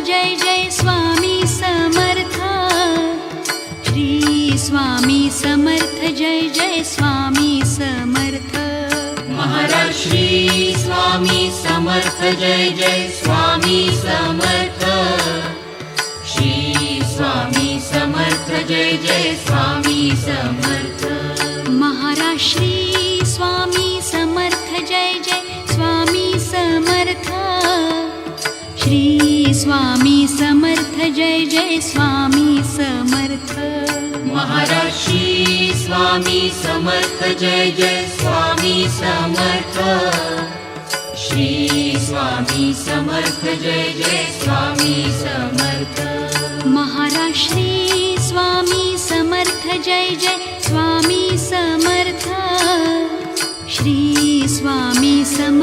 Jai Jai Swami Samarth. Shri Swami Samarth Jai Jai Swami Samarth. Maharaj Shri Swami Samarth Jai Jai Swami Samarth. Shri Swami Samarth Jai Jai Swami Samarth. Maharaj Shri Swami Samarth Jai Jai Swami Samarth. Shri Swami Samarth Jai Jai Swami Samarth. Maharaj Shri Swami Samarth Jai Jai Swami Samarth. Shri Swami Samarth Jai Jai Swami Samarth. Maharaj Shri Swami Samarth Jai Jai Swami Samarth. Shri Swami Samarth.